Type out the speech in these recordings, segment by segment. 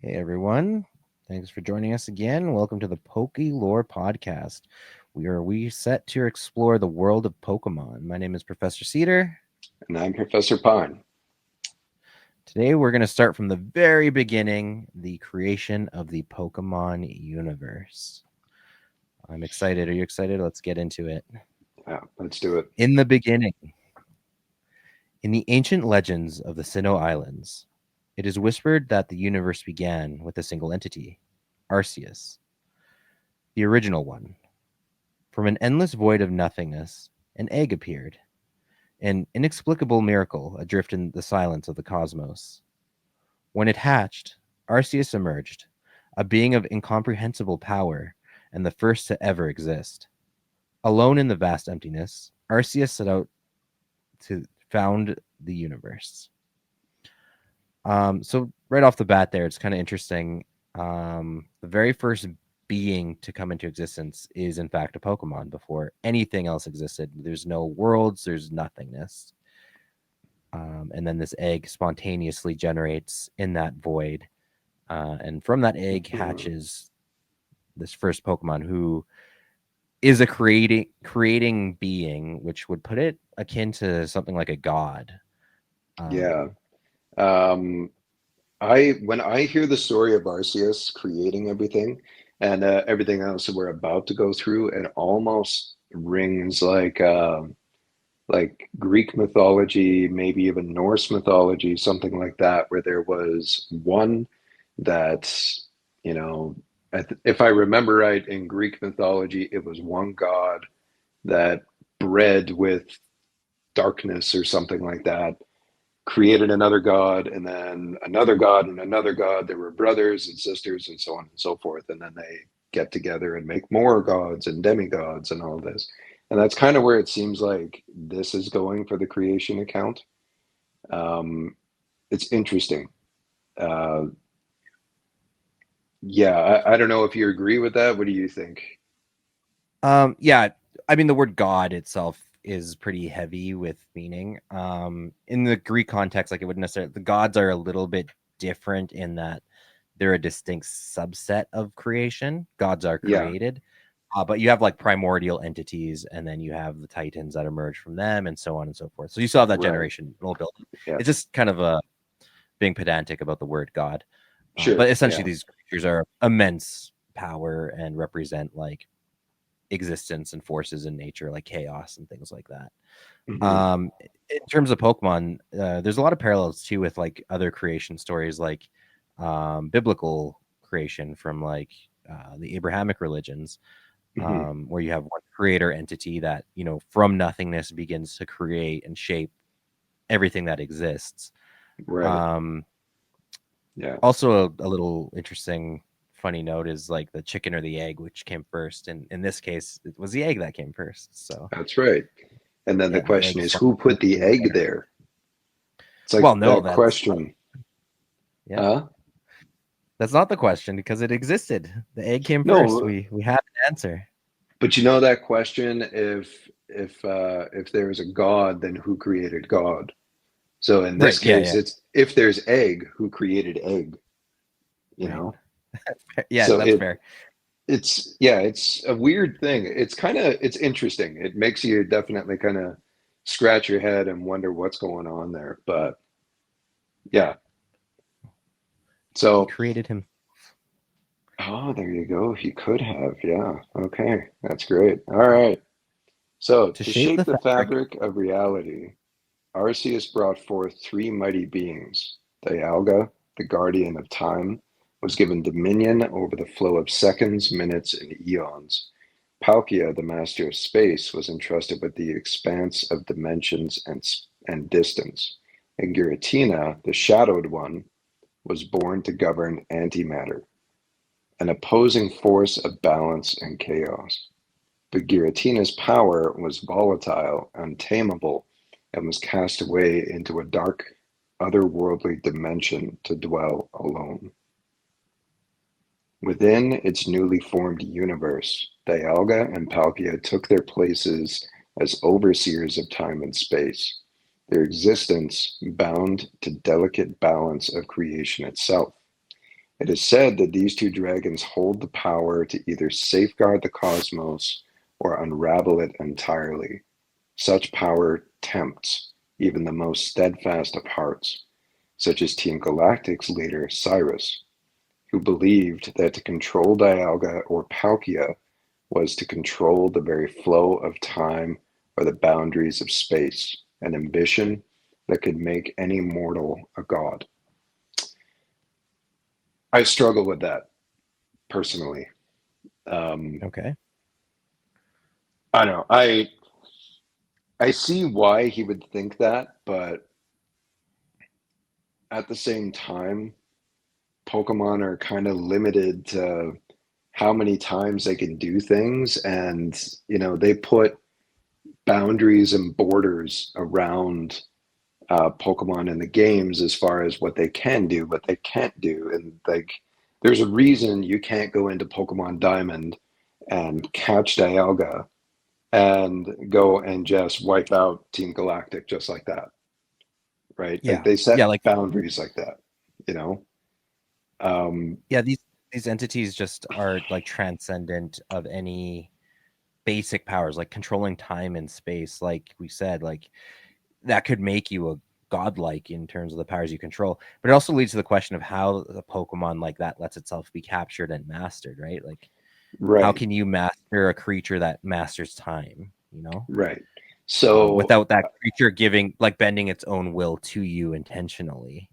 Hey everyone, thanks for joining us again. Welcome to the Poke Lore Podcast. We set to explore the world of Pokemon. My name is Professor Cedar. And I'm Professor Pine. Today we're going to start from the very beginning, the creation of the Pokemon universe. I'm excited. Are you excited? Let's get into it. Yeah, let's do it. In the beginning, in the ancient legends of the Sinnoh Islands, it is whispered that the universe began with a single entity, Arceus, the original one. From an endless void of nothingness, an egg appeared, an inexplicable miracle adrift in the silence of the cosmos. When it hatched, Arceus emerged, a being of incomprehensible power and the first to ever exist. Alone in the vast emptiness, Arceus set out to found the universe. So right off the bat there, it's kind of interesting. The very first being to come into existence is in fact a Pokemon before anything else existed. There's no worlds, there's nothingness. And then this egg spontaneously generates in that void. And from that egg hatches this first Pokemon who is a creating being, which would put it akin to something like a god. Yeah. When I hear the story of Arceus creating everything and everything else that we're about to go through, it almost rings like Greek mythology, maybe even Norse mythology, something like that, where there was one that, you know, if I remember right, in Greek mythology, it was one god that bred with darkness or something like that, created another god, and then another god and another god. They were brothers and sisters and so on and so forth. And then they get together and make more gods and demigods and all this. And that's kind of where it seems like this is going for the creation account. It's interesting. Uh, yeah, I don't know if you agree with that. What do you think? Yeah, I mean the word God itself is pretty heavy with meaning. In the Greek context, like it wouldn't necessarily the gods are a little bit different in that they're a distinct subset of creation. Gods are Yeah, created, but you have like primordial entities, and then you have the titans that emerge from them, and so on and so forth. So you still have that right. generation little build. Yeah, It's just kind of being pedantic about the word God, but sure. essentially Yeah. these creatures are immense power and represent like existence and forces in nature like chaos and things like that. Hmm. In terms of Pokemon, there's a lot of parallels too with like other creation stories, like biblical creation from like the Abrahamic religions, Hmm. where you have one creator entity that from nothingness begins to create and shape everything that exists. Right. Um, Yeah, Also, a little interesting funny note is like the chicken or the egg, which came first, and in this case, it was the egg that came first. So that's right. And then the yeah, the question egg is, who put the spontaneously egg generated. there? It's like Well, no, that that's question. yeah, Huh? that's not the question because it existed. The egg came first. No, We have an answer. but you know that question, if there is a God, then who created God? So in this Right? Yeah, case, yeah, it's if there's egg, who created egg, you right. know? Yeah, So that's fair. it's yeah, it's a weird thing. It's interesting. It makes you definitely kind of scratch your head and wonder what's going on there. But yeah. He So created him oh, there you go. He could have. Yeah. Okay. That's great. All right. So, to to shape the shape the fabric. fabric of reality, Arceus brought forth three mighty beings. Dialga, the guardian of time, was given dominion over the flow of seconds, minutes, and eons. Palkia, the master of space, was entrusted with the expanse of dimensions and distance. And Giratina, the shadowed one, was born to govern antimatter, an opposing force of balance and chaos. But Giratina's power was volatile, untamable, and was cast away into a dark, otherworldly dimension to dwell alone. Within its newly formed universe, Dialga and Palkia took their places as overseers of time and space, their existence bound to delicate balance of creation itself. It is said that these two dragons hold the power to either safeguard the cosmos or unravel it entirely. Such power tempts even the most steadfast of hearts, such as Team Galactic's leader Cyrus, who believed that to control Dialga or Palkia was to control the very flow of time or the boundaries of space, an ambition that could make any mortal a god. I struggle with that personally. Um, Okay. I don't know. I see why he would think that, but at the same time, Pokemon are kind of limited to how many times they can do things, and they put boundaries and borders around Pokemon in the games as far as what they can do, what they can't do, and like there's a reason you can't go into Pokemon Diamond and catch Dialga and go and just wipe out Team Galactic just like that, right? Like Yeah. they Yeah. set Like, boundaries like that, you know? Um, yeah, these entities just are like transcendent of any basic powers, like controlling time and space. Like we said, like that could make you a godlike in terms of the powers you control. But it also leads to the question of how a Pokemon like that lets itself be captured and mastered, right? Like, how right, can you master a creature that masters time? right. So, Without that creature giving, like, bending its own will to you intentionally.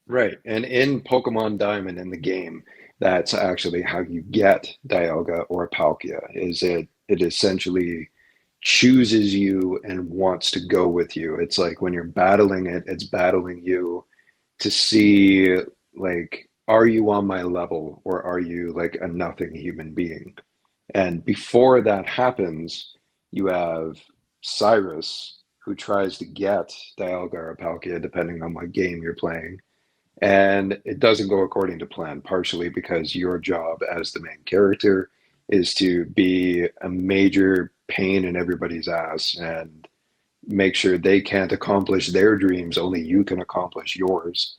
right. And in Pokemon Diamond in the game, that's actually how you get Dialga or Palkia, is it essentially chooses you and wants to go with you. It's like when you're battling it, it's battling you to see like are you on my level or are you like a nothing human being? And before that happens, you have Cyrus who tries to get Dialga or Palkia, depending on what game you're playing. And it doesn't go according to plan, partially because your job as the main character is to be a major pain in everybody's ass and make sure they can't accomplish their dreams, only you can accomplish yours.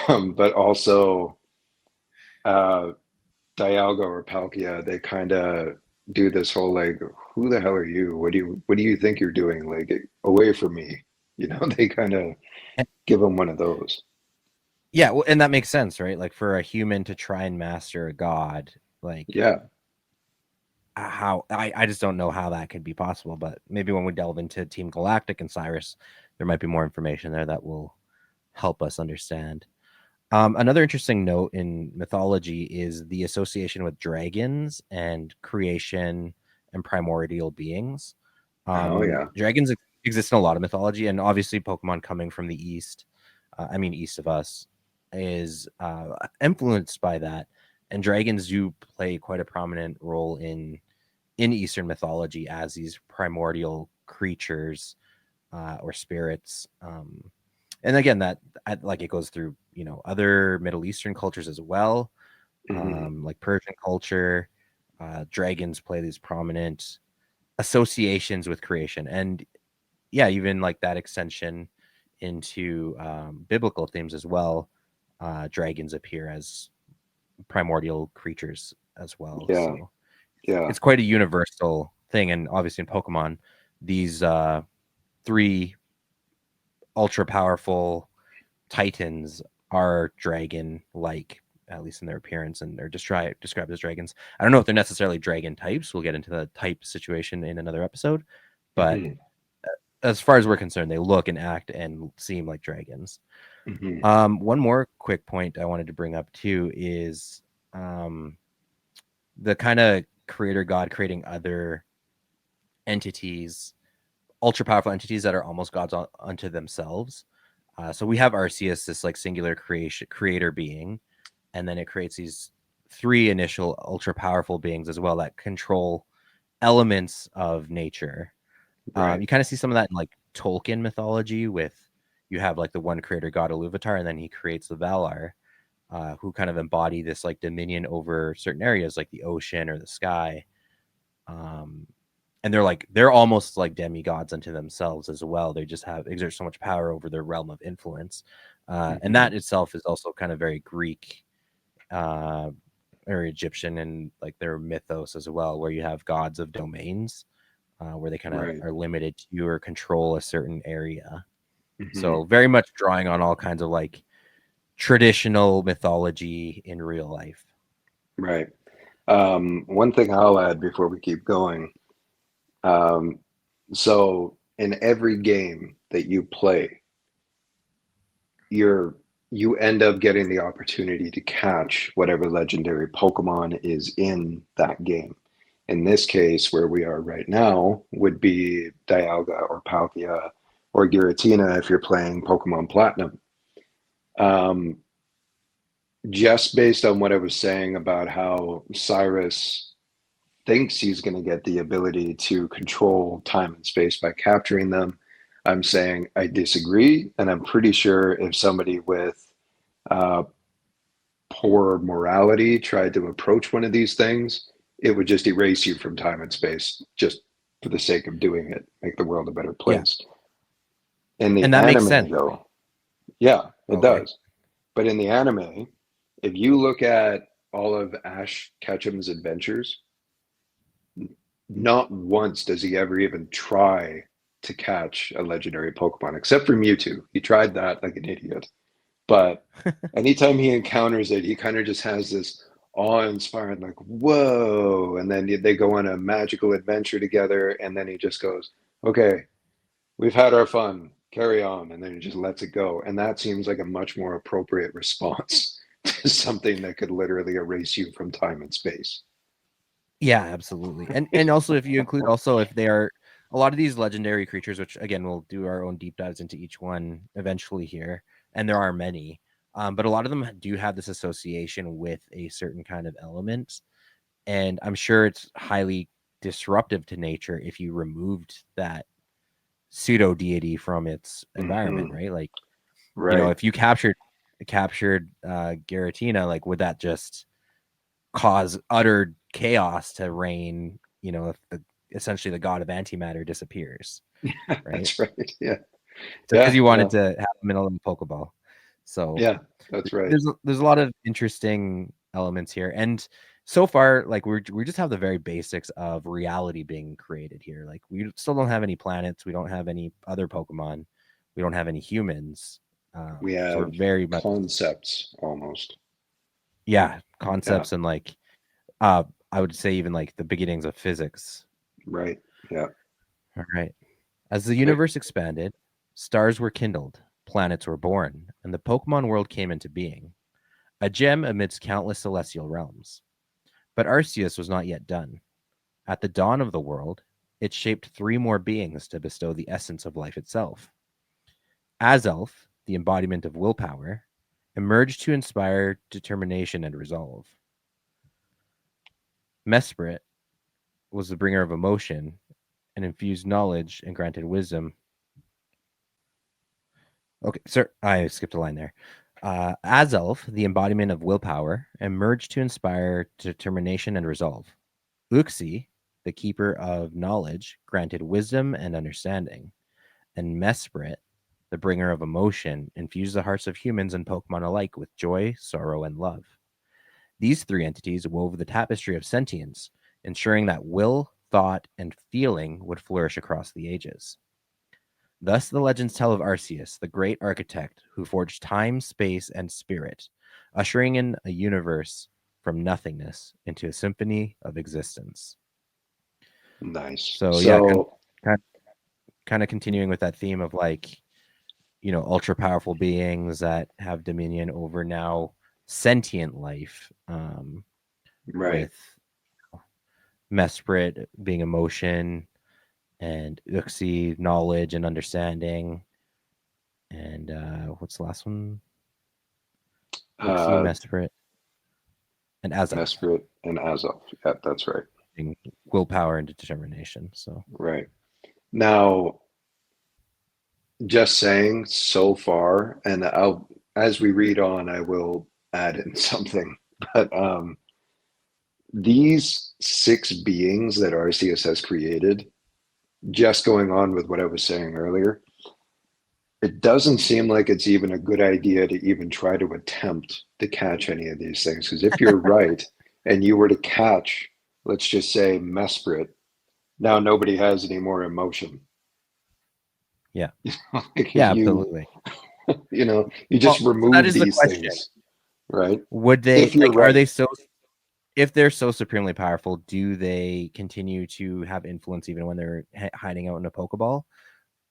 But also, uh, Dialga or Palkia, they kind of do this whole like, who the hell are you? What do you think you're doing? Like, away from me. They kind of And, give them one of those. yeah, well, and that makes sense, right? Like, for a human to try and master a god, like, Yeah. how I just don't know how that could be possible. But maybe when we delve into Team Galactic and Cyrus, there might be more information there that will help us understand. Another interesting note in mythology is the association with dragons and creation and primordial beings. Oh yeah. Dragons exist in a lot of mythology, and obviously, Pokemon coming from the east, I mean, east of us, is influenced by that. And dragons do play quite a prominent role in Eastern mythology as these primordial creatures or spirits. And again, that like it goes through other Middle Eastern cultures as well, Hmm. like Persian culture. Dragons play these prominent associations with creation, and yeah, even like that extension into biblical themes as well. Dragons appear as primordial creatures as well, Yeah. so Yeah. it's quite a universal thing. And obviously, in Pokemon, these three ultra powerful titans are dragon like, at least in their appearance, and they're described as dragons. I don't know if they're necessarily dragon types. We'll get into the type situation in another episode, but Hmm. as far as we're concerned, they look and act and seem like dragons. Hmm. One more quick point I wanted to bring up too is um, the kind of creator god creating other entities, ultra powerful entities that are almost gods unto themselves. So we have Arceus, this like singular creator being, and then it creates these three initial ultra powerful beings as well that control elements of nature. Right. You kind of see some of that in like Tolkien mythology, with you have like the one creator god Iluvatar, and then he creates the Valar, who kind of embody this like dominion over certain areas like the ocean or the sky. Um, and they're almost like demigods unto themselves as well. They just have exert so much power over their realm of influence, and Hmm. that itself is also kind of very Greek uh, or Egyptian and like their mythos as well, where you have gods of domains, where they kind of Right. are limited to or control a certain area. Hmm. So very much drawing on all kinds of like traditional mythology in real life. Right. One thing I'll add before we keep going. Um, so in every game that you play, you're you end up getting the opportunity to catch whatever legendary Pokemon is in that game. In this case, where we are right now, would be Dialga or Palkia or Giratina if you're playing Pokemon Platinum. Um, just based on what I was saying about how Cyrus thinks he's going to get the ability to control time and space by capturing them, I'm saying I disagree. And I'm pretty sure if somebody with uh, poor morality tried to approach one of these things, it would just erase you from time and space just for the sake of doing it, make the world a better Yeah, place. In the and that makes sense. anime, though, yeah, it Okay. does. But in the anime, if you look at all of Ash Ketchum's adventures, not once does he ever even try to catch a legendary Pokemon, except for Mewtwo. He tried that like an idiot. But anytime he encounters it, he kind of just has this awe-inspiring, like, whoa. And then they go on a magical adventure together, and then he just goes, okay, we've had our fun, carry on. And then he just lets it go. And that seems like a much more appropriate response to something that could literally erase you from time and space. Yeah, absolutely. And also if you include also if they are a lot of these legendary creatures, which again we'll do our own deep dives into each one eventually here, and there are many. But a lot of them do have this association with a certain kind of element. And I'm sure it's highly disruptive to nature if you removed that pseudo deity from its environment, Hmm. right? Like, Right. if you captured Garatina, like would that just cause utter chaos to reign, if essentially the god of antimatter disappears, right? That's right. Yeah. So because Yeah. you Yeah. wanted to have him in a little Pokeball. So Yeah. That's right. there's a lot of interesting elements here. And so far, like we just have the very basics of reality being created here. Like we still don't have any planets, we don't have any other Pokemon, we don't have any humans. We So we're have very much, concepts almost. yeah, Yeah. concepts and like uh I would say even like the beginnings of physics. Right. Yeah. All right. As the Right. universe expanded, stars were kindled, planets were born, and the Pokemon world came into being, a gem amidst countless celestial realms. But Arceus was not yet done. At the dawn of the world, it shaped three more beings to bestow the essence of life itself. Azelf, the embodiment of willpower, emerged to inspire determination and resolve. Mesprit was the bringer of emotion and infused knowledge and granted wisdom. Okay, sir, I skipped a line there. Azelf, the embodiment of willpower, emerged to inspire determination and resolve. Uxie, the keeper of knowledge, granted wisdom and understanding. And Mesprit, the bringer of emotion, infused the hearts of humans and Pokemon alike with joy, sorrow, and love. These three entities wove the tapestry of sentience, ensuring that will, thought, and feeling would flourish across the ages. Thus, the legends tell of Arceus, the great architect who forged time, space, and spirit, ushering in a universe from nothingness into a symphony of existence. Nice. So, yeah, So, kind of continuing with that theme of like, ultra powerful beings that have dominion over now sentient life, right. with Mesprit being emotion and Uxie knowledge and understanding. And what's the last one? Uxie, Uh, Mesprit, and Azelf Mesprit and Azelf. Yeah, that's right. being willpower and determination. So Right. Now, just saying so far, and as we read on, I will add in something. But these six beings that Arceus has created, just going on with what I was saying earlier, It doesn't seem like it's even a good idea to even try to attempt to catch any of these things. Because if you're right and you were to catch, let's just say, Mesprit, now nobody has any more emotion. Yeah. Because Yeah, absolutely. you Well, just so that remove is the these question. things, right? Would they If you're like are right. they so if they're so supremely powerful, do they continue to have influence even when they're hiding out in a Pokeball?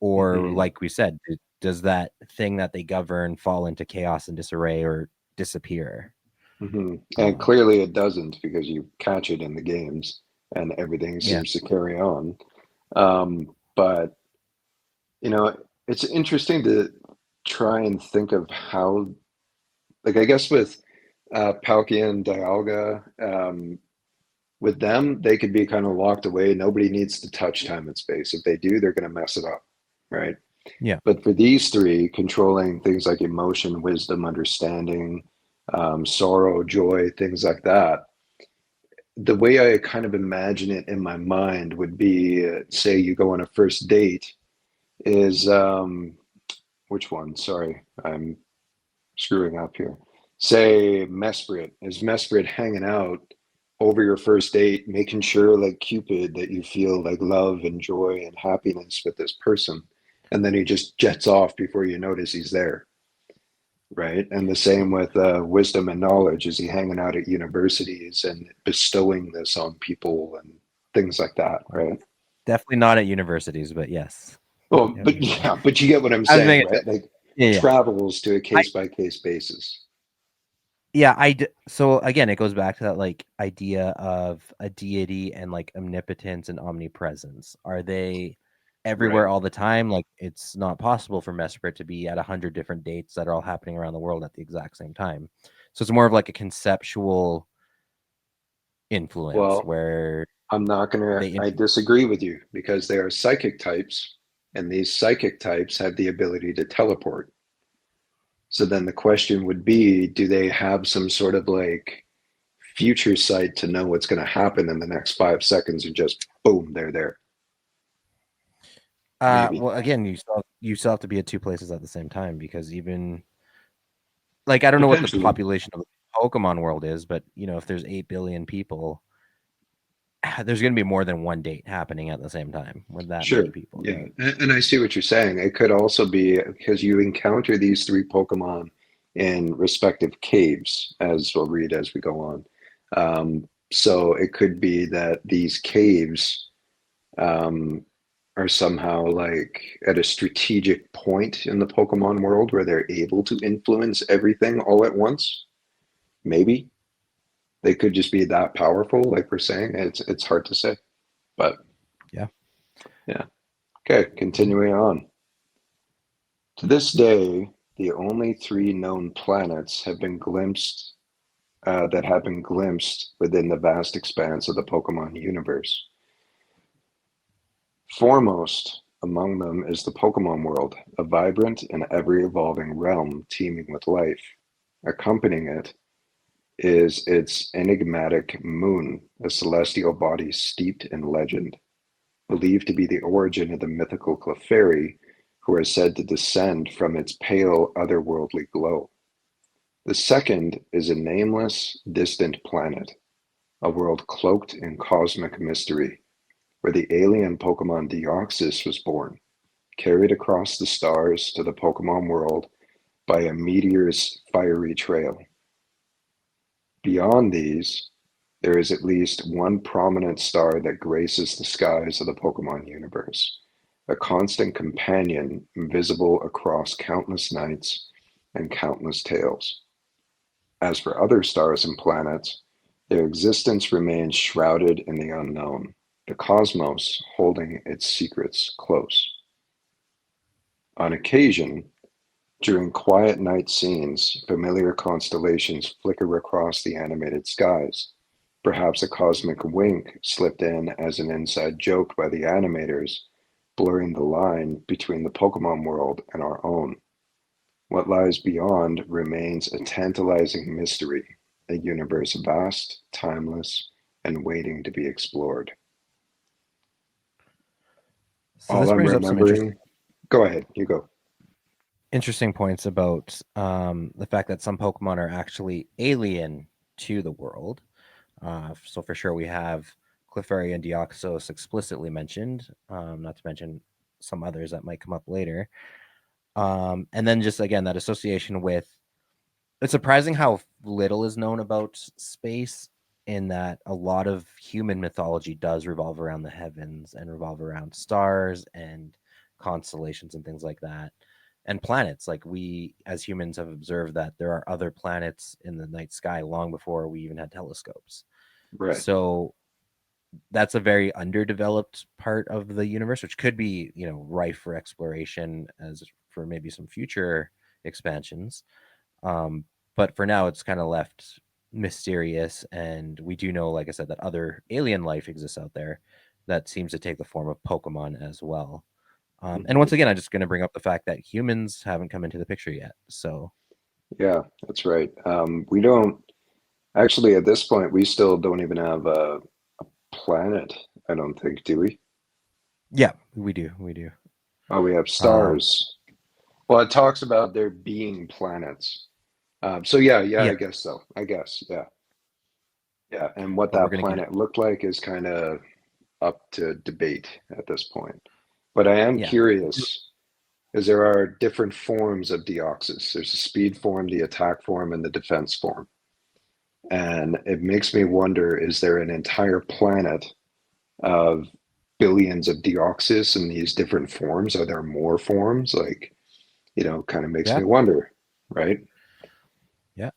Or Mhm, like we said, does that thing that they govern fall into chaos and disarray or disappear? mhm. And Um, clearly it doesn't because you catch it in the games and everything yeah. seems to carry on. But you know, it's interesting to try and think of how, like, I guess with Palkia and Dialga, with them, they could be kind of locked away. Nobody needs to touch time and space. If they do, they're going to mess it up, right? Yeah. But for these three, controlling things like emotion, wisdom, understanding, sorrow, joy, things like that, the way I kind of imagine it in my mind would be, say, you go on a first date, is which one? Sorry, I'm screwing up here. Say Mesprit. Is Mesprit hanging out over your first date, making sure, like Cupid, that you feel like love and joy and happiness with this person? And then he just jets off before you notice he's there, right? And the same with wisdom and knowledge. Is he hanging out at universities and bestowing this on people and things like that, right? Definitely not at universities, but yes. I Well, get what but you're saying. yeah, but you get what I'm I was saying, making a right? joke. Like Yeah, yeah. travels to a I case by case basis. yeah, so again, it goes back to that like idea of a deity and like omnipotence and omnipresence. Are they Right. everywhere all the time? Like it's not possible for Mesprit to be at 100 different dates that are all happening around the world at the exact same time. So it's more of like a conceptual influence Well, where I'm not gonna, they I disagree with you because they are psychic types, and these psychic types have the ability to teleport. So then the question would be, do they have some sort of like future sight to know what's going to happen in the next 5 seconds and just boom, they're there? Maybe. well again, you still have to be at two places at the same time because even like I don't know what the Potentially. population of the Pokemon world is, but if there's 8 billion people, there's going to be more than one date happening at the same time with that Sure. many people. Yeah. And I see what you're saying. It could also be because you encounter these three Pokemon in respective caves, as we'll read as we go on. So it could be that these caves um, are somehow like at a strategic point in the Pokemon world where they're able to influence everything all at once. Maybe they could just be that powerful, like we're saying. It's hard to say, but Yeah. yeah. Okay, continuing on. To this day, the only three known planets have been glimpsed that have been glimpsed within the vast expanse of the Pokemon universe. Foremost among them is the Pokemon world, a vibrant and ever-evolving realm teeming with life. Accompanying it is its enigmatic moon, a celestial body steeped in legend, believed to be the origin of the mythical Clefairy, who are said to descend from its pale, otherworldly glow. The second is a nameless, distant planet, a world cloaked in cosmic mystery, where the alien Pokemon Deoxys was born, carried across the stars to the Pokemon world by a meteor's fiery trail. Beyond these, there is at least one prominent star that graces the skies of the Pokemon universe, a constant companion visible across countless nights and countless tales. As for other stars and planets, their existence remains shrouded in the unknown, the cosmos holding its secrets close. On occasion, during quiet night scenes, familiar constellations flicker across the animated skies. Perhaps a cosmic wink slipped in as an inside joke by the animators, blurring the line between the Pokemon world and our own. What lies beyond remains a tantalizing mystery, a universe vast, timeless, and waiting to be explored. So All this I'm brings up some interesting. remembering, go ahead, you go. interesting points about the fact that some Pokemon are actually alien to the world. So for sure, we have Clefairy and Deoxys explicitly mentioned, not to mention some others that might come up later. And then just again that association with it's surprising how little is known about space in that a lot of human mythology does revolve around the heavens and revolve around stars and constellations and things like that and planets. Like we as humans have observed that there are other planets in the night sky long before we even had telescopes. Right. So that's a very underdeveloped part of the universe, which could be, rife for exploration as for maybe some future expansions. Um, but for now, it's kind of left mysterious, and we do know, like I said, that other alien life exists out there that seems to take the form of Pokemon as well. And once Hmm. again, I'm just going to bring up the fact that humans haven't come into the picture yet. So Yeah, that's right. We don't actually at this point. We still don't even have a planet. I don't think, do we? yeah, we do. Oh, we have Um, stars. Well, it talks about there being planets. So yeah, yeah, yeah, I guess so. I guess, yeah, yeah. And what but we're that going to get planet looked like is kind of up to debate at this point. But I am yeah, curious, because there are different forms of Deoxys. There's the speed form, the attack form, and the defense form. And it makes me wonder, is there an entire planet of billions of Deoxys in these different forms? Are there more forms? Like, kind of makes yeah, me wonder, right? yeah.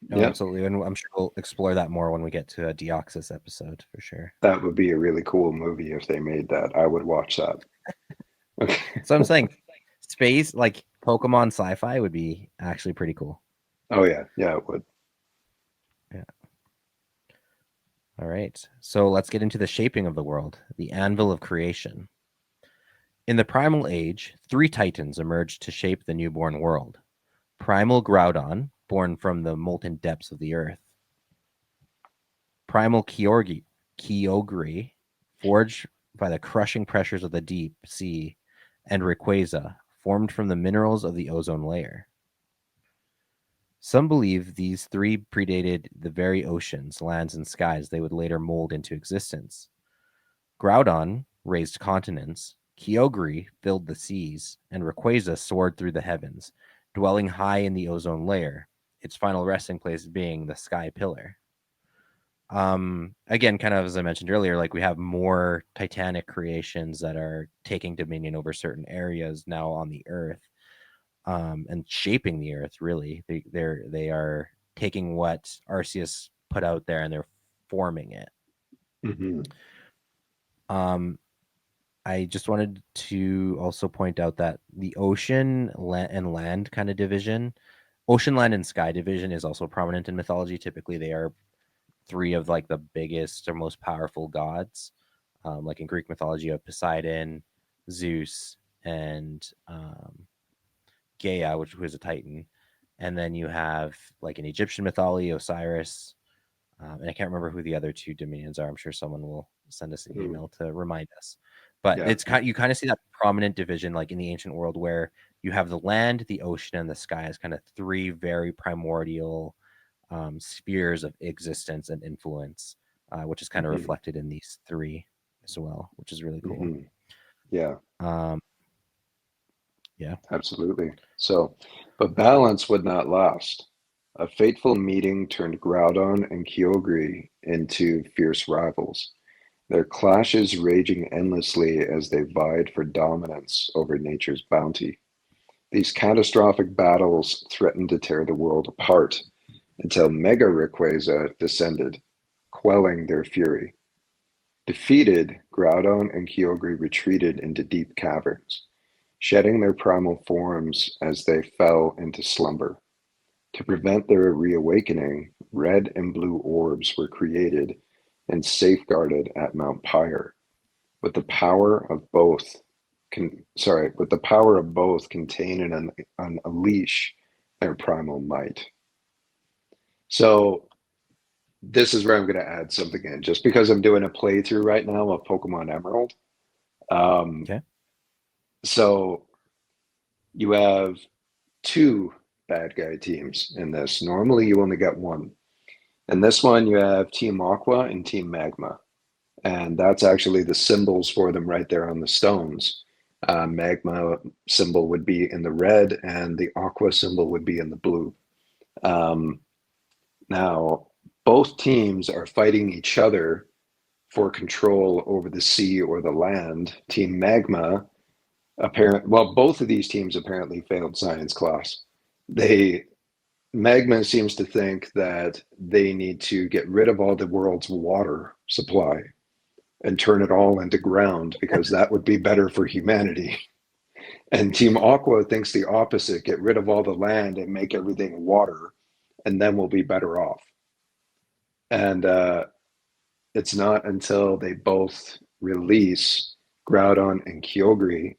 No, Yeah, absolutely, and I'm sure we'll explore that more when we get to a Deoxys episode for sure. that would be a really cool movie if they made that. I would watch that. Okay. So I'm saying space, like Pokemon sci-fi, would be actually pretty cool. Oh yeah, yeah, it would. Yeah. All right. So let's get into the shaping of the world, the anvil of creation. In the primal age, three titans emerged to shape the newborn world. Primal Groudon, born from the molten depths of the earth. Primal Kyogre, forged by the crushing pressures of the deep sea. And Rayquaza, formed from the minerals of the ozone layer. Some believe these three predated the very oceans, lands, and skies they would later mold into existence. Groudon raised continents, Kyogre filled the seas, and Rayquaza soared through the heavens, dwelling high in the ozone layer, its final resting place being the sky pillar. Again, kind of as I mentioned earlier, like we have more titanic creations that are taking dominion over certain areas now on the earth, and shaping the earth. Really, they are taking what Arceus put out there and they're forming it. Hmm. Um, I just wanted to also point out that the ocean and land kind of division, ocean, land, and sky division is also prominent in mythology. Typically, they are three of like the biggest or most powerful gods. Like in Greek mythology, you have Poseidon, Zeus, and Gaia, which was a Titan. And then you have like in Egyptian mythology, Osiris, and I can't remember who the other two dominions are. I'm sure someone will send us an email to remind us. But Yeah. it's kind you kind of see that prominent division like in the ancient world where you have the land, the ocean, and the sky as kind of three very primordial spheres of existence and influence, which is kind of Hmm. reflected in these three as well, which is really cool. Hmm. Yeah, Um, yeah, absolutely. So, but balance would not last. A fateful meeting turned Groudon and Kyogre into fierce rivals, their clashes raging endlessly as they vied for dominance over nature's bounty. These catastrophic battles threatened to tear the world apart until Mega Rayquaza descended, quelling their fury. Defeated, Groudon and Kyogre retreated into deep caverns, shedding their primal forms as they fell into slumber. To prevent their reawakening, red and blue orbs were created and safeguarded at Mount Pyre, with the power of both with the power of both contain and unleash their primal might. So this is where I'm going to add something in, just because I'm doing a playthrough right now of Pokemon Emerald. Um, okay, so you have. two bad guy teams in this. Normally, you only get one. In this one, you have Team Aqua and Team Magma. And that's actually the symbols for them right there on the stones. Magma symbol would be in the red, and the aqua symbol would be in the blue. Um, Now, both teams are fighting each other for control over the sea or the land. Team Magma, well, both of these teams apparently failed science class. They Magma seems to think that they need to get rid of all the world's water supply and turn it all into ground because that would be better for humanity. And Team Aqua thinks the opposite, get rid of all the land and make everything water, and then we'll be better off. And it's not until they both release Groudon and Kyogre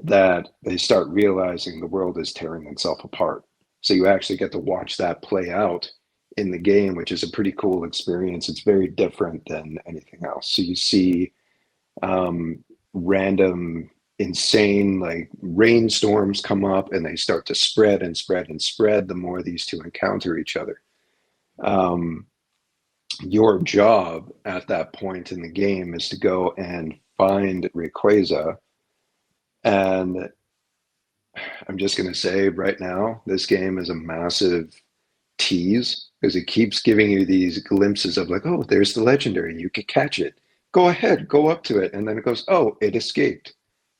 that they start realizing the world is tearing itself apart. So you actually get to watch that play out in the game, which is a pretty cool experience. It's very different than anything else. So you see random insane like rainstorms come up and they start to spread and spread and spread the more these two encounter each other. Um, your job at that point in the game is to go and find Rayquaza. And I'm just going to say right now, this game is a massive tease because it keeps giving you these glimpses of like, oh, there's the legendary. You could catch it. Go ahead, go up to it. And then it goes, oh, it escaped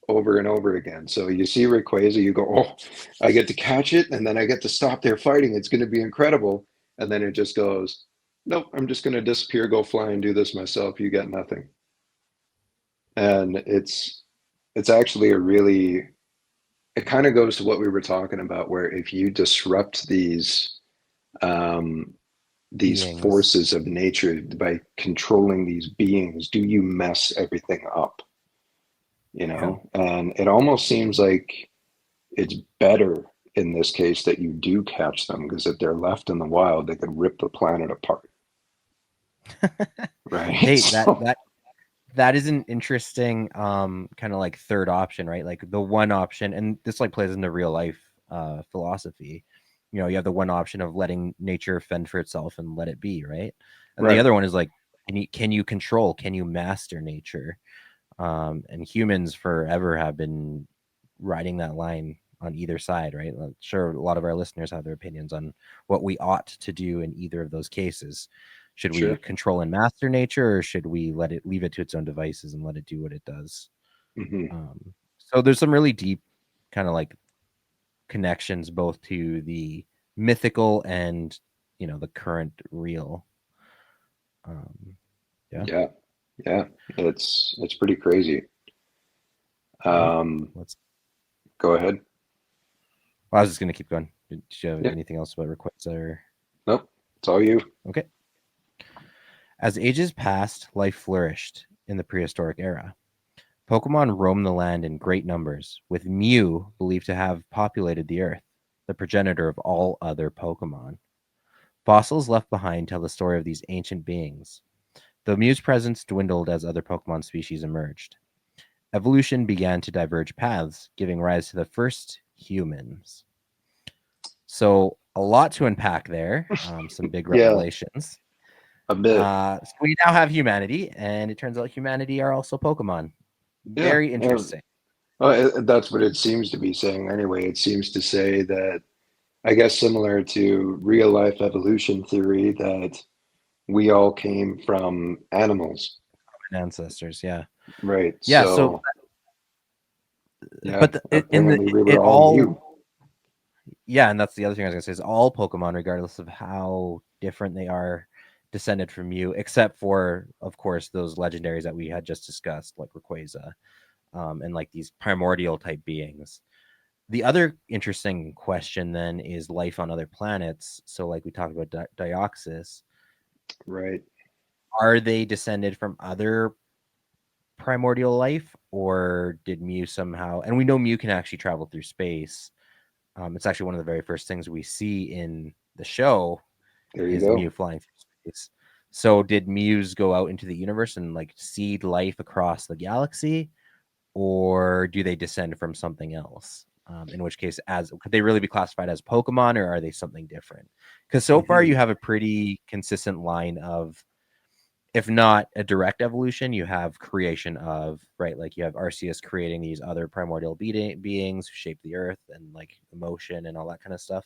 over and over again. So you see Rayquaza, you go, oh, I get to catch it. And then I get to stop there fighting. It's going to be incredible. And then it just goes, nope, I'm just going to disappear, go fly and do this myself. You get nothing. And it's actually a really, it kind of goes to what we were talking about, where if you disrupt um, these Beings. forces of nature by controlling these beings, do you mess everything up? You Yeah. know, and it almost seems like it's better in this case that you do catch them because if they're left in the wild, they could rip the planet apart, right? Hey, that So, that that is an interesting kind of like third option, right? Like the one option, and this like plays into real life philosophy. You have the one option of letting nature fend for itself and let it be, right? And the right, other one is like, can you control, can you master nature? And humans forever have been riding that line on either side, right? Sure, a lot of our listeners have their opinions on what we ought to do in either of those cases. Should we sure. control and master nature, or should we leave it to its own devices and let it do what it does? Hmm. So there's some really deep kind of like connections both to the mythical and the current real. Um, yeah. Yeah, yeah, it's pretty crazy. Well, Um, let's. Go ahead. Well, I was just gonna keep going. Did you have Yeah, anything else about requests or? nope, it's all you. Okay. As ages passed, life flourished in the prehistoric era. Pokemon roamed the land in great numbers, with Mew believed to have populated the Earth, the progenitor of all other Pokemon. Fossils left behind tell the story of these ancient beings, though Mew's presence dwindled as other Pokemon species emerged. Evolution began to diverge paths, giving rise to the first humans. So, a lot to unpack there, some big Yeah, revelations. a bit. So we now have humanity, and it turns out humanity are also Pokemon. Yeah, Very yeah. interesting. That's what it seems to be saying anyway. It seems to say that, I guess, similar to real life evolution theory, that we all came from animals, Ancestors, yeah, right? yeah. So, So, yeah, but apparently we it were all all, Mew. yeah, and that's the other thing I was gonna say is all Pokemon, regardless of how different they are, descended from you, except for, of course, those legendaries that we had just discussed, like Rayquaza, and like these primordial type beings. The other interesting question then is life on other planets. So, like we talked about Dioxys, Right. are they descended from other primordial life, or did Mew somehow? And we know Mew can actually travel through space. It's actually one of the very first things we see in the show There you is Mew go. flying through space. So, did Mews go out into the universe and like seed life across the galaxy, or do they descend from something else? In which case, as could they really be classified as Pokemon, or are they something different? Because so far you have a pretty consistent line of, if not a direct evolution, you have creation of, right? Like you have Arceus creating these other primordial beings who shape the earth and like emotion and all that kind of stuff.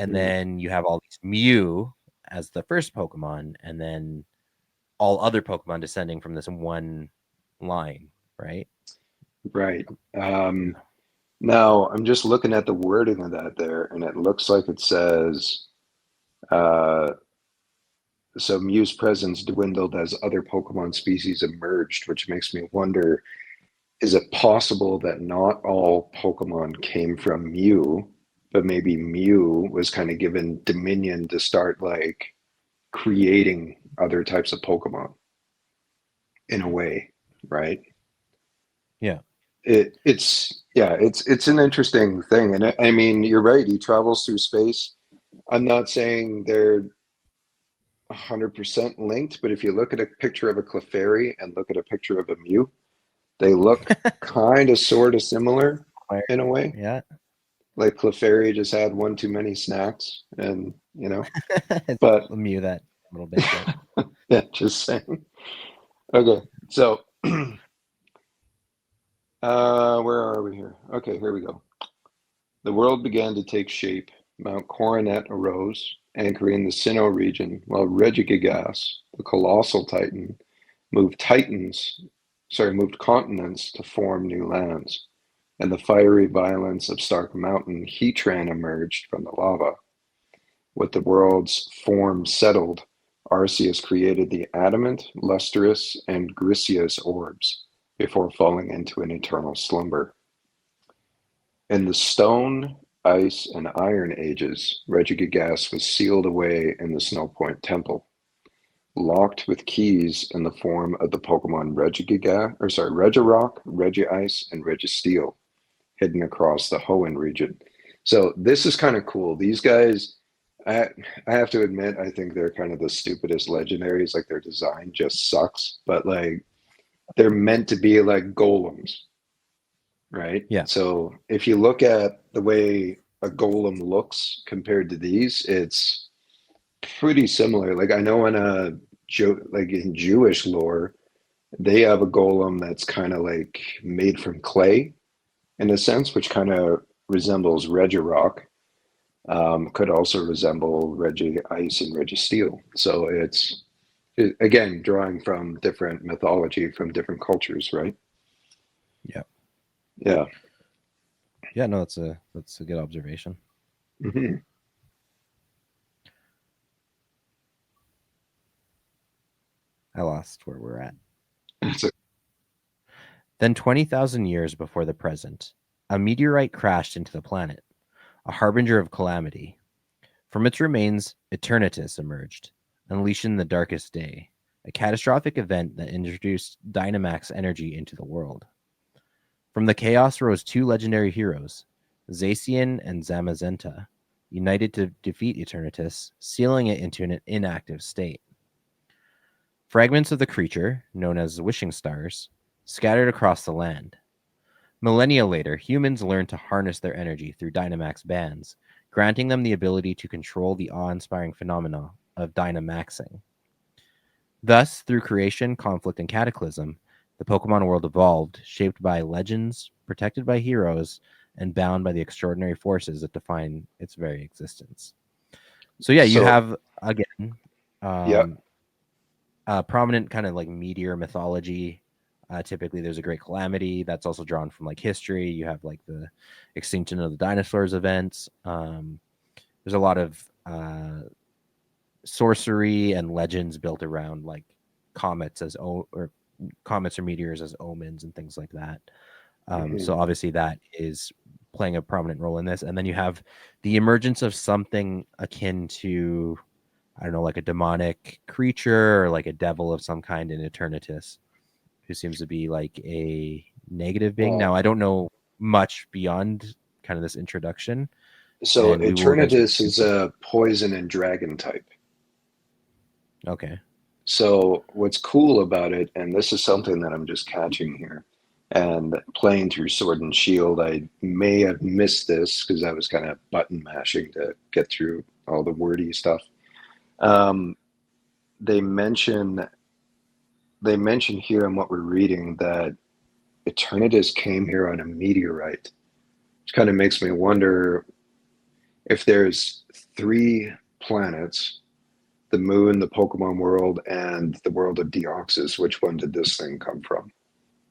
And Hmm. then you have all these Mew as the first Pokemon, and then all other Pokemon descending from this one line, right? Right. Now, I'm just looking at the wording of that there, and it looks like it says, uh, so Mew's presence dwindled as other Pokemon species emerged, which makes me wonder, is it possible that not all Pokemon came from Mew, but maybe Mew was kind of given dominion to start like creating other types of Pokemon in a way, right? Yeah. It's an interesting thing, and I mean, you're right. He travels through space. I'm not saying they're 100% linked, but if you look at a picture of a Clefairy and look at a picture of a Mew, they look kind of sort of similar in a way. Yeah. Like Clefairy just had one too many snacks, and you know, It's but Mew that little bit, but yeah, just saying. Okay, so where are we here? Okay, here we go. The world began to take shape. Mount Coronet arose, anchoring the Sinnoh region, while Regigigas, the colossal titan, moved continents to form new lands. And the fiery violence of Stark Mountain, Heatran emerged from the lava. With the world's form settled, Arceus created the adamant, lustrous, and griseous orbs before falling into an eternal slumber. In the Stone, Ice, and Iron Ages, Regigigas was sealed away in the Snowpoint Temple, locked with keys in the form of the Pokemon Regirock, Regice, and Registeel, hidden across the Hoenn region. So this is kind of cool. These guys, I I have to admit, I think they're kind of the stupidest legendaries. Like their design just sucks, but like they're meant to be like golems, right? yeah. So if you look at the way a golem looks compared to these, it's pretty similar. Like I know in like in Jewish lore, they have a golem that's kind of like made from clay in a sense, which kind of resembles Regirock. Could also resemble Regi Ice and Regi Steel. So again drawing from different mythology from different cultures, right? Yeah. Yeah. Yeah, no, that's a good observation. Hmm. I lost where we're at. So, Then 20,000 years before the present, a meteorite crashed into the planet, a harbinger of calamity. From its remains, Eternatus emerged, unleashing the darkest day, a catastrophic event that introduced Dynamax energy into the world. From the chaos rose two legendary heroes, Zacian and Zamazenta, united to defeat Eternatus, sealing it into an inactive state. Fragments of the creature, known as wishing stars, scattered across the land. Millennia later, humans learned to harness their energy through Dynamax bands, granting them the ability to control the awe-inspiring phenomena of Dynamaxing. Thus, through creation, conflict, and cataclysm, the Pokemon world evolved, shaped by legends, protected by heroes, and bound by the extraordinary forces that define its very existence. So yeah, you so have again yeah. um, prominent kind of like meteor mythology. Typically, there's a great calamity that's also drawn from like history. You have like the extinction of the dinosaurs events. There's a lot of sorcery and legends built around like comets or comets or meteors as omens and things like that. Hmm. So obviously that is playing a prominent role in this. And then you have the emergence of something akin to, I don't know, like a demonic creature or like a devil of some kind in Eternatus, who seems to be like a negative being. Now, Well, I don't know much beyond kind of this introduction, so and we will eventually Eternatus get is into a poison and dragon type. okay. So what's cool about it, and this is something that I'm just catching here, And playing through Sword and Shield, I may have missed this because I was kind of button mashing to get through all the wordy stuff. Um, they mention they mention here in what we're reading that Eternatus came here on a meteorite, which kind of makes me wonder if there's three planets, the moon, the Pokemon world, and the world of Deoxys, which one did this thing come from,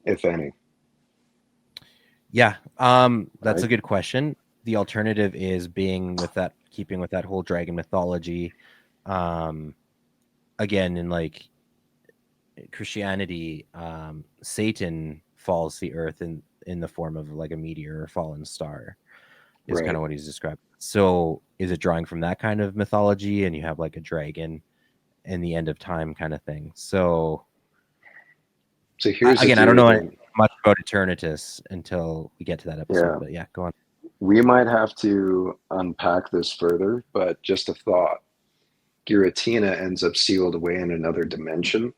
if any? Yeah, that's Right? a good question. The alternative is keeping with that whole dragon mythology. Um, Again, in like Christianity, Satan falls to the earth in the form of like a meteor or fallen star, is kind Right. of what he's described. So, is it drawing from that kind of mythology, and you have like a dragon in the end of time kind of thing? So, So here's the again, I don't theory know then. much about Eternatus until we get to that episode, Yeah. but yeah, go on. We might have to unpack this further, but just a thought. Giratina ends up sealed away in another dimension,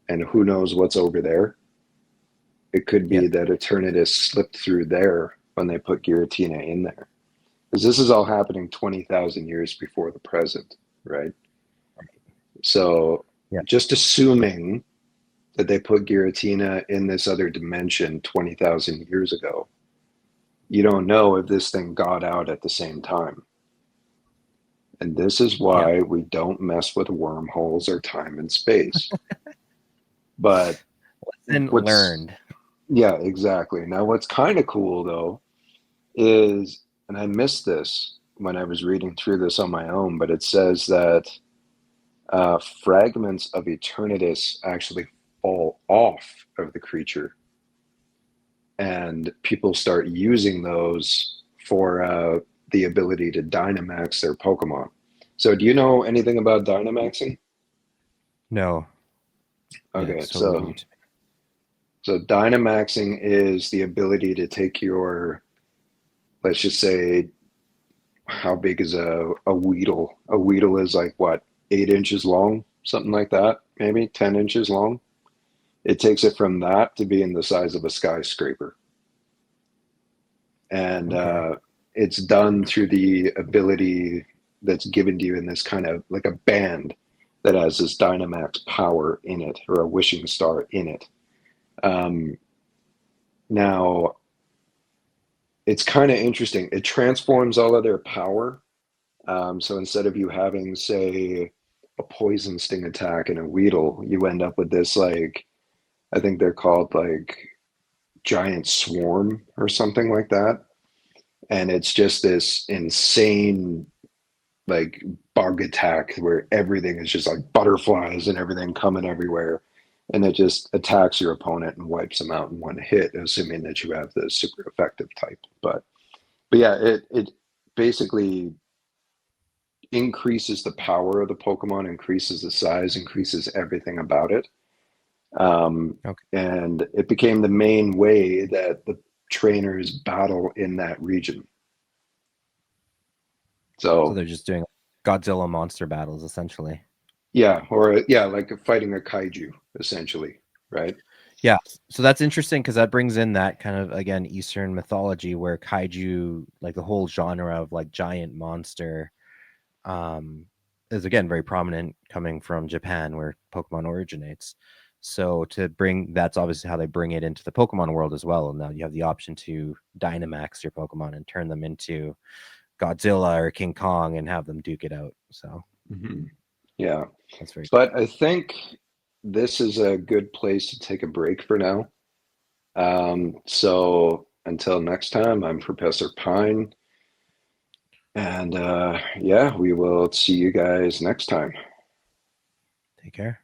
and who knows what's over there? It could Yeah. be that Eternatus slipped through there when they put Giratina in there. Because this is all happening 20,000 years before the present, right? So Yeah. just assuming that they put Giratina in this other dimension 20,000 years ago, you don't know if this thing got out at the same time. And this is Yeah. why we don't mess with wormholes or time and space. But Lesson what's, learned. yeah, exactly. Now, what's kind of cool though is, and I missed this when I was reading through this on my own, but it says that fragments of Eternatus actually fall off of the creature, and people start using those for the ability to Dynamax their Pokemon. So, do you know anything about Dynamaxing? No. Yeah, Okay, it's totally new to so Dynamaxing is the ability to take your, let's just say, how big is a Weedle? A Weedle is like what, 8 inches long, something like that, maybe 10 inches long. It takes it from that to being the size of a skyscraper. And me. Okay. it's done through the ability that's given to you in this kind of like a band that has this Dynamax power in it, or a wishing star in it. Um, Now, it's kind of interesting. It transforms all of their power. So instead of you having, say, a poison sting attack and a Weedle, you end up with this, like, I think they're called like giant swarm or something like that. And it's just this insane, like, bug attack where everything is just like butterflies and everything coming everywhere. And it just attacks your opponent and wipes them out in one hit, assuming that you have the super effective type. But yeah, it basically increases the power of the Pokemon, increases the size, increases everything about it. Okay. And it became the main way that the trainers battle in that region. So So they're just doing Godzilla monster battles essentially. yeah, or yeah, like fighting a kaiju essentially, right? Yeah. So that's interesting because that brings in that kind of, again, Eastern mythology where kaiju, like the whole genre of like giant monster, um, is again very prominent coming from Japan where Pokemon originates. So to bring that's obviously how they bring it into the Pokemon world as well. And now you have the option to Dynamax your Pokemon and turn them into Godzilla or King Kong and have them duke it out. So Mm-hmm. Yeah, that's very cool. but I think this is a good place to take a break for now. So until next time, I'm Professor Pine, and yeah, we will see you guys next time. Take care.